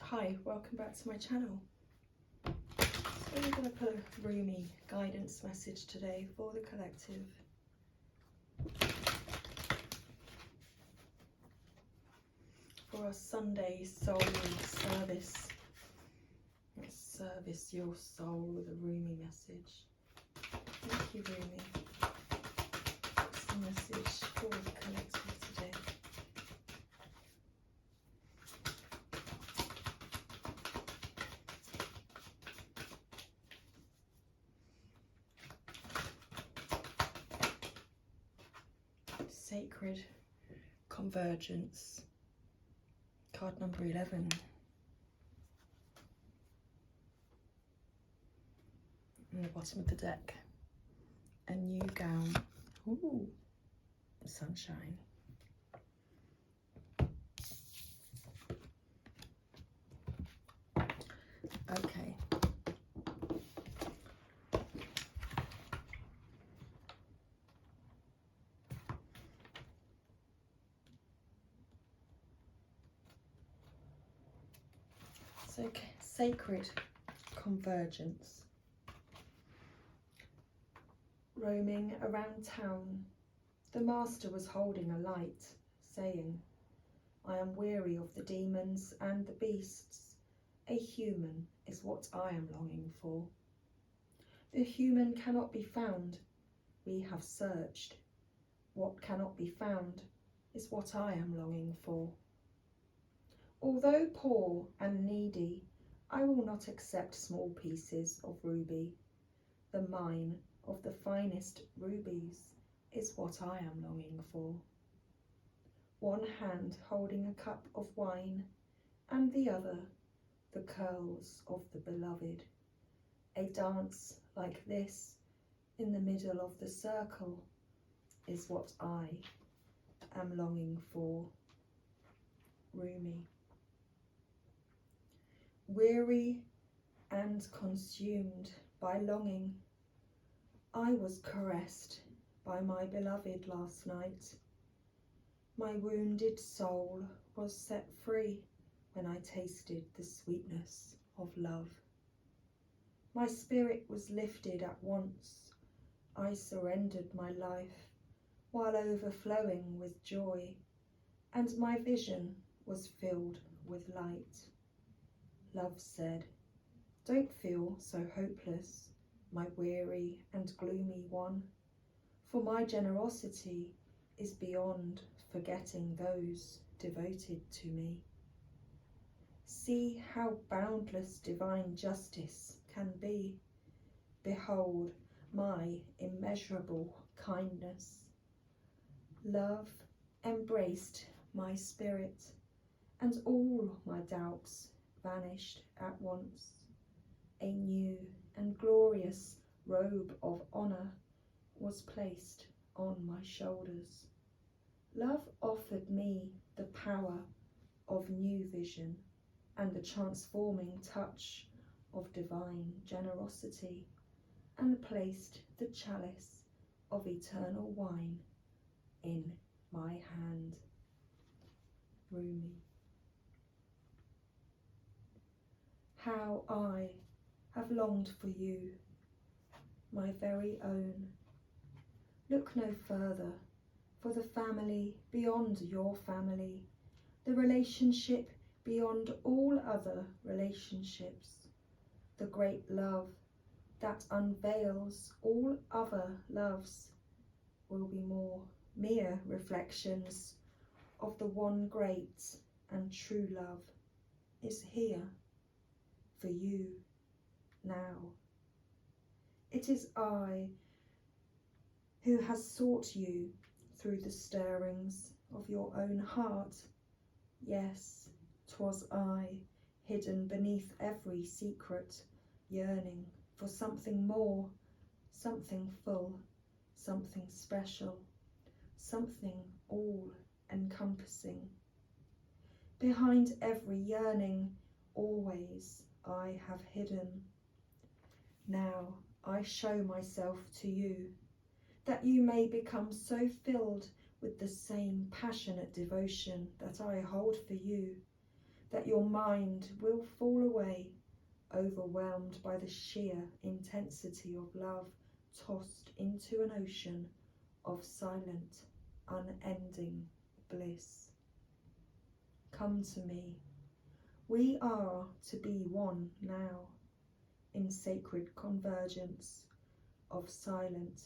Hi, welcome back to my channel. So I'm going to put a Rumi guidance message today for the collective. For our Sunday soul service. Let's service your soul with a Rumi message. Thank you, Rumi. What's the message for the collective today? Sacred Convergence, card number 11. In the bottom of the deck, a new gown. Ooh, sunshine. Okay. So, sacred convergence. Roaming around town, the master was holding a light, saying, I am weary of the demons and the beasts. A human is what I am longing for. The human cannot be found. We have searched. What cannot be found is what I am longing for. Although poor and needy, I will not accept small pieces of ruby. The mine of the finest rubies is what I am longing for. One hand holding a cup of wine, and the other the curls of the beloved. A dance like this in the middle of the circle is what I am longing for. Rumi. Weary and consumed by longing, I was caressed by my beloved last night. My wounded soul was set free when I tasted the sweetness of love. My spirit was lifted at once. I surrendered my life while overflowing with joy, and my vision was filled with light. Love said, don't feel so hopeless, my weary and gloomy one, for my generosity is beyond forgetting those devoted to me. See how boundless divine justice can be. Behold my immeasurable kindness. Love embraced my spirit, and all my doubts vanished at once. A new and glorious robe of honour was placed on my shoulders. Love offered me the power of new vision and the transforming touch of divine generosity, and placed the chalice of eternal wine in my hand. Rumi. How I have longed for you, my very own. Look no further for the family beyond your family, the relationship beyond all other relationships, the great love that unveils all other loves will be mere reflections of the one great and true love is here for you now. It is I who has sought you through the stirrings of your own heart. Yes, 'twas I, hidden beneath every secret, yearning for something more, something full, something special, something all-encompassing. Behind every yearning, always I have hidden. Now I show myself to you, that you may become so filled with the same passionate devotion that I hold for you, that your mind will fall away, overwhelmed by the sheer intensity of love, tossed into an ocean of silent, unending bliss. Come to me. We are to be one now, in sacred convergence of silent,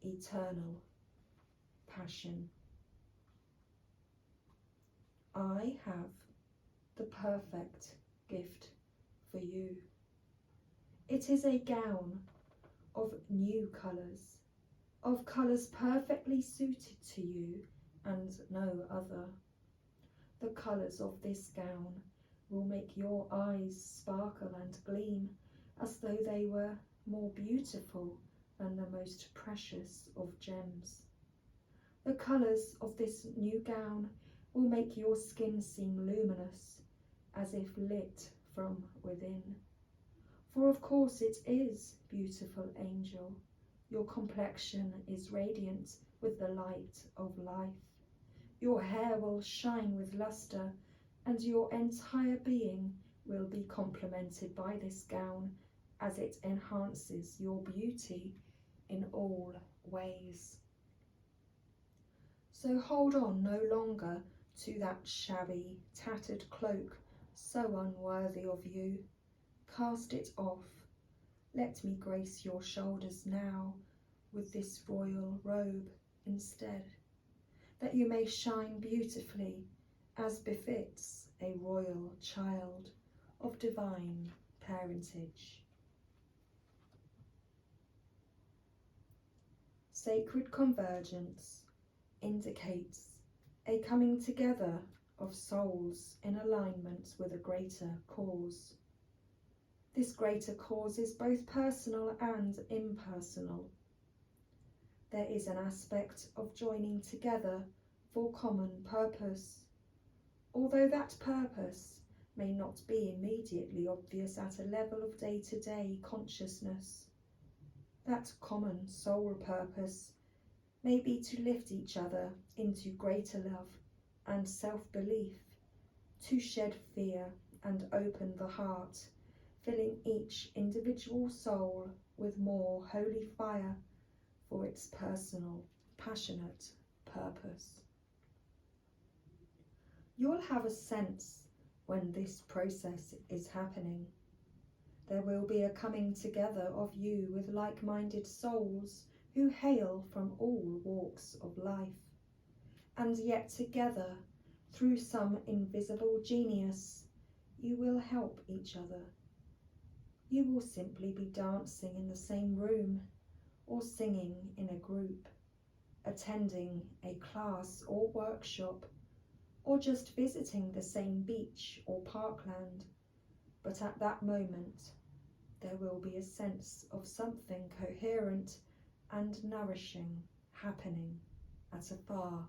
eternal passion. I have the perfect gift for you. It is a gown of new colours, of colours perfectly suited to you and no other. The colours of this gown will make your eyes sparkle and gleam as though they were more beautiful than the most precious of gems. The colours of this new gown will make your skin seem luminous, as if lit from within. For of course it is, beautiful angel. Your complexion is radiant with the light of life. Your hair will shine with lustre, and your entire being will be complemented by this gown as it enhances your beauty in all ways. So hold on no longer to that shabby, tattered cloak so unworthy of you. Cast it off. Let me grace your shoulders now with this royal robe instead, that you may shine beautifully as befits a royal child of divine parentage. Sacred convergence indicates a coming together of souls in alignment with a greater cause. This greater cause is both personal and impersonal. There is an aspect of joining together for common purpose, although that purpose may not be immediately obvious at a level of day-to-day consciousness. That common soul purpose may be to lift each other into greater love and self-belief, to shed fear and open the heart, filling each individual soul with more holy fire for its personal, passionate purpose. You'll have a sense when this process is happening. There will be a coming together of you with like-minded souls who hail from all walks of life, and yet together, through some invisible genius, you will help each other. You will simply be dancing in the same room, or singing in a group, attending a class or workshop, or just visiting the same beach or parkland. But at that moment, there will be a sense of something coherent and nourishing happening at a far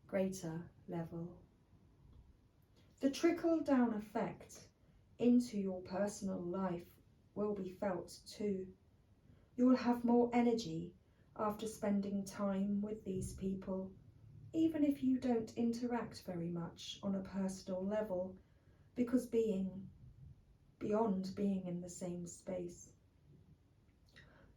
greater level. The trickle-down effect into your personal life will be felt too. You'll have more energy after spending time with these people, even if you don't interact very much on a personal level, because beyond being in the same space,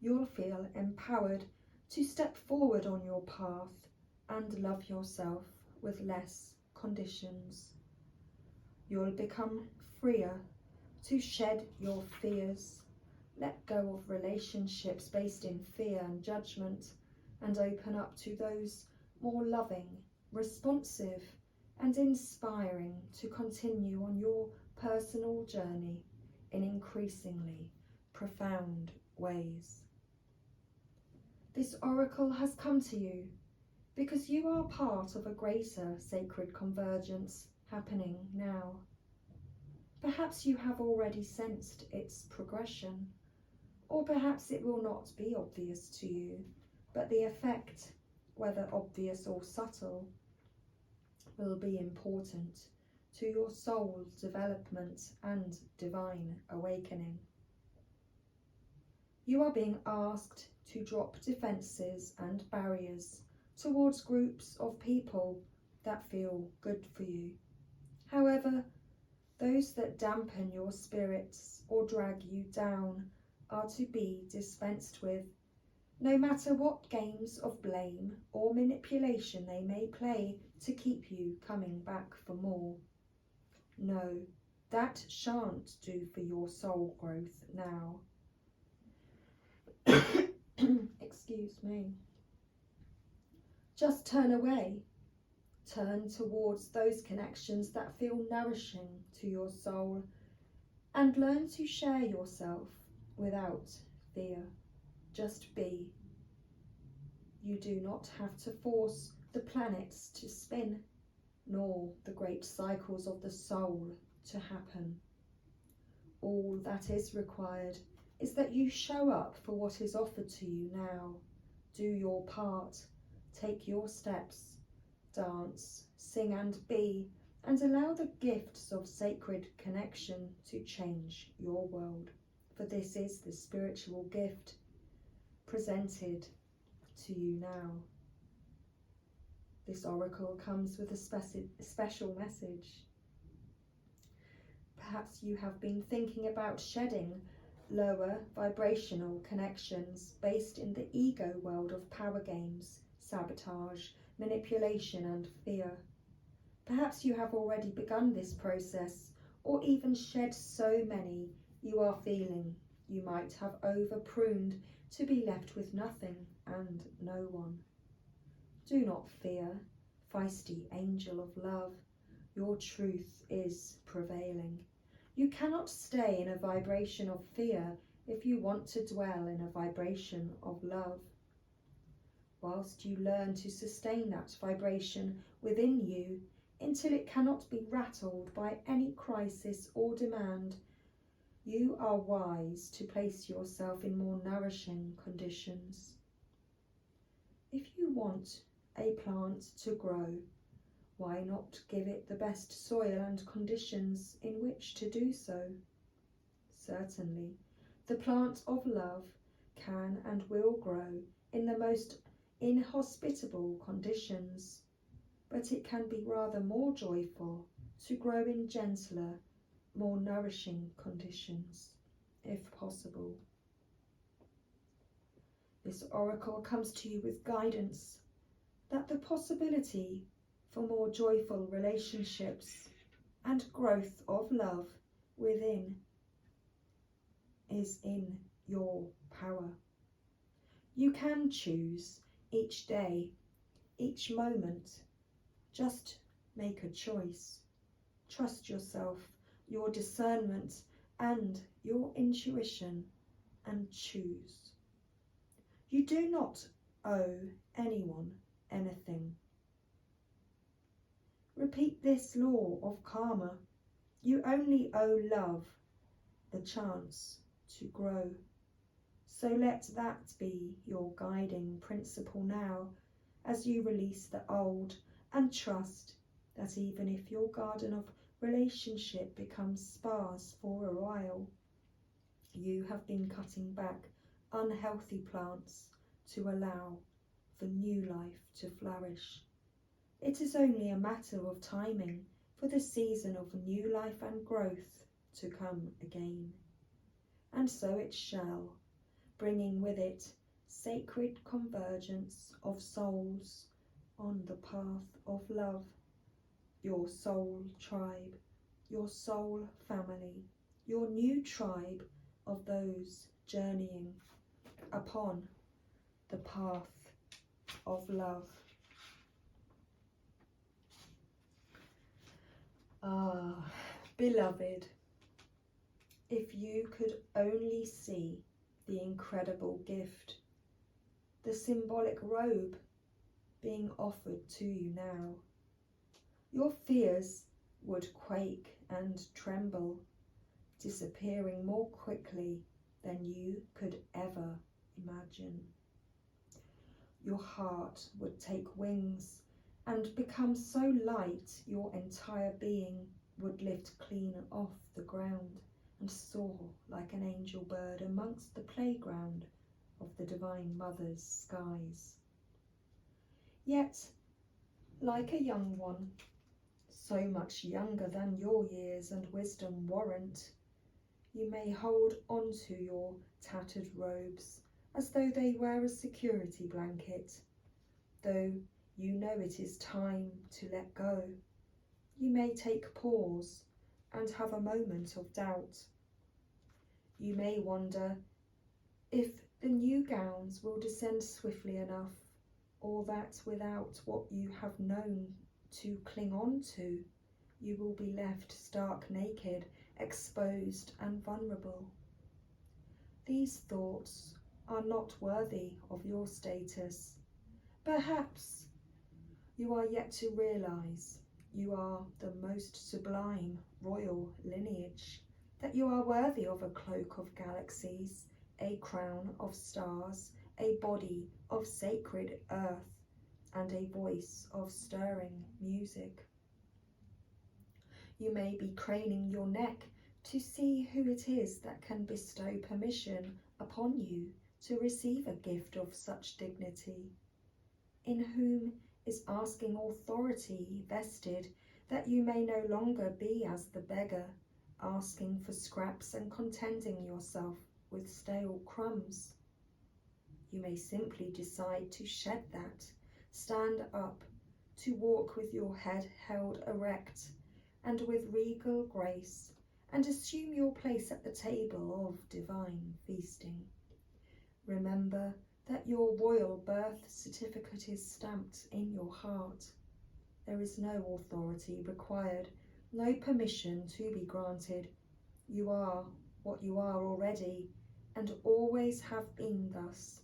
you'll feel empowered to step forward on your path and love yourself with less conditions. You'll become freer to shed your fears, let go of relationships based in fear and judgment, and open up to those more loving, responsive, and inspiring to continue on your personal journey in increasingly profound ways. This oracle has come to you because you are part of a greater sacred convergence happening now. Perhaps you have already sensed its progression, or perhaps it will not be obvious to you, but the effect, whether obvious or subtle, will be important to your soul's development and divine awakening. You are being asked to drop defences and barriers towards groups of people that feel good for you, However, those that dampen your spirits or drag you down are to be dispensed with, no matter what games of blame or manipulation they may play to keep you coming back for more. No, that shan't do for your soul growth now. Excuse me. Just turn away. Turn towards those connections that feel nourishing to your soul and learn to share yourself without fear. Just be. You do not have to force the planets to spin, nor the great cycles of the soul to happen. All that is required is that you show up for what is offered to you now. Do your part, take your steps, dance, sing and be, and allow the gifts of sacred connection to change your world. For this is the spiritual gift presented to you now. This oracle comes with a special message. Perhaps you have been thinking about shedding lower vibrational connections based in the ego world of power games, sabotage, manipulation and fear. Perhaps you have already begun this process, or even shed so many you are feeling you might have over-pruned to be left with nothing and no one. Do not fear, feisty angel of love. Your truth is prevailing. You cannot stay in a vibration of fear if you want to dwell in a vibration of love. Whilst you learn to sustain that vibration within you until it cannot be rattled by any crisis or demand, you are wise to place yourself in more nourishing conditions. If you want a plant to grow, why not give it the best soil and conditions in which to do so? Certainly, the plant of love can and will grow in the most inhospitable conditions, but it can be rather more joyful to grow in gentler, more nourishing conditions, if possible. This oracle comes to you with guidance that the possibility for more joyful relationships and growth of love within is in your power. You can choose each day, each moment. Just make a choice. Trust yourself, your discernment and your intuition, and choose. You do not owe anyone anything. Repeat this law of karma. You only owe love the chance to grow. So let that be your guiding principle now as you release the old and trust that even if your garden of relationship becomes sparse for a while, you have been cutting back unhealthy plants to allow for new life to flourish. It is only a matter of timing for the season of new life and growth to come again. And so it shall, bringing with it sacred convergence of souls on the path of love, your soul tribe, your soul family, your new tribe of those journeying upon the path of love. Ah, beloved, if you could only see the incredible gift, the symbolic robe being offered to you now, your fears would quake and tremble, disappearing more quickly than you could ever imagine. Your heart would take wings and become so light your entire being would lift clean off the ground and soar like an angel bird amongst the playground of the Divine Mother's skies. Yet, like a young one, so much younger than your years and wisdom warrant. You may hold onto your tattered robes as though they were a security blanket, though you know it is time to let go. You may take pause and have a moment of doubt. You may wonder if the new gowns will descend swiftly enough, or that without what you have known to cling on to, you will be left stark naked, exposed and vulnerable. These thoughts are not worthy of your status. Perhaps you are yet to realize you are the most sublime royal lineage, that you are worthy of a cloak of galaxies, a crown of stars, a body of sacred earth, and a voice of stirring music. You may be craning your neck to see who it is that can bestow permission upon you to receive a gift of such dignity, in whom is asking authority vested, that you may no longer be as the beggar, asking for scraps and contenting yourself with stale crumbs. You may simply decide to shed that, stand up, to walk with your head held erect and with regal grace, and assume your place at the table of divine feasting. Remember that your royal birth certificate is stamped in your heart. There is no authority required, no permission to be granted. You are what you are already, and always have been thus.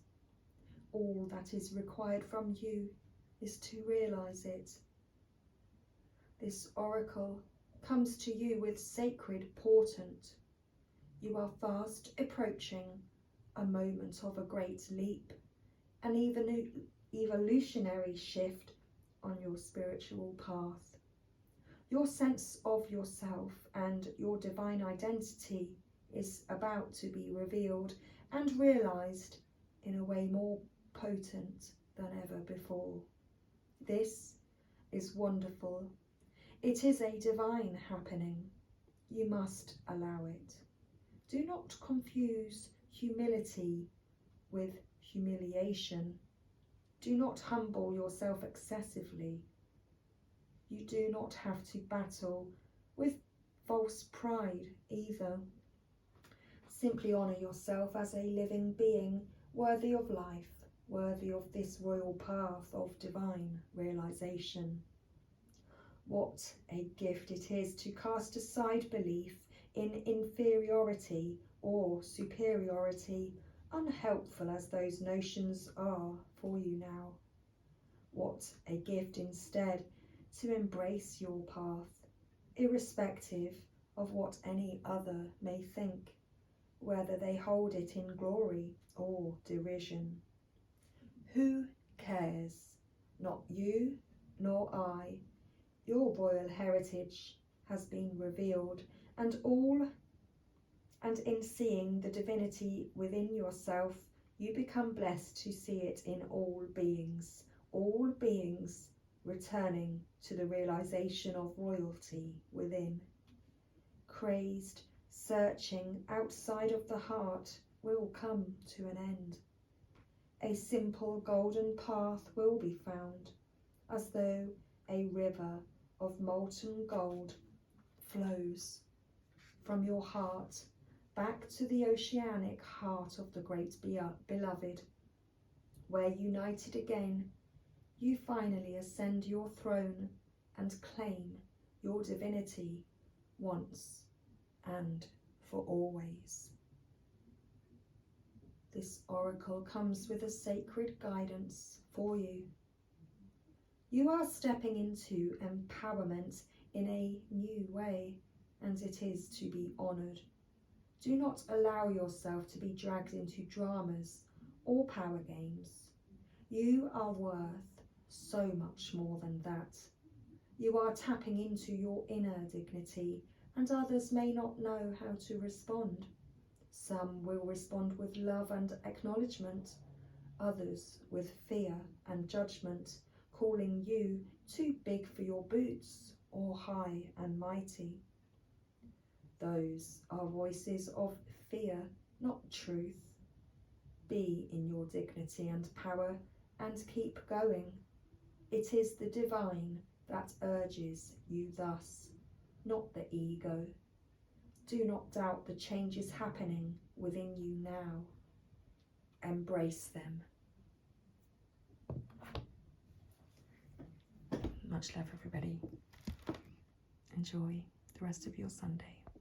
All that is required from you is to realize it. This oracle comes to you with sacred portent. You are fast approaching a moment of a great leap, an evolutionary shift on your spiritual path. Your sense of yourself and your divine identity is about to be revealed and realized in a way more potent than ever before. This is wonderful. It is a divine happening. You must allow it. Do not confuse humility with humiliation. Do not humble yourself excessively. You do not have to battle with false pride either. Simply honour yourself as a living being, worthy of life, worthy of this royal path of divine realization. What a gift it is to cast aside belief in inferiority or superiority, unhelpful as those notions are for you now. What a gift instead to embrace your path, irrespective of what any other may think, whether they hold it in glory or derision. Who cares? Not you nor I. Your royal heritage has been revealed, and in seeing the divinity within yourself, you become blessed to see it in all beings returning to the realization of royalty within. Crazed, searching outside of the heart will come to an end. A simple golden path will be found, as though a river of molten gold flows from your heart back to the oceanic heart of the great beloved, where united again, you finally ascend your throne and claim your divinity once and for always. This oracle comes with a sacred guidance for you. You are stepping into empowerment in a new way, and it is to be honoured. Do not allow yourself to be dragged into dramas or power games. You are worth so much more than that. You are tapping into your inner dignity, and others may not know how to respond. Some will respond with love and acknowledgement, others with fear and judgment, calling you too big for your boots or high and mighty. Those are voices of fear, not truth. Be in your dignity and power and keep going. It is the divine that urges you thus, not the ego. Do not doubt the changes happening within you now. Embrace them. Much love, everybody. Enjoy the rest of your Sunday.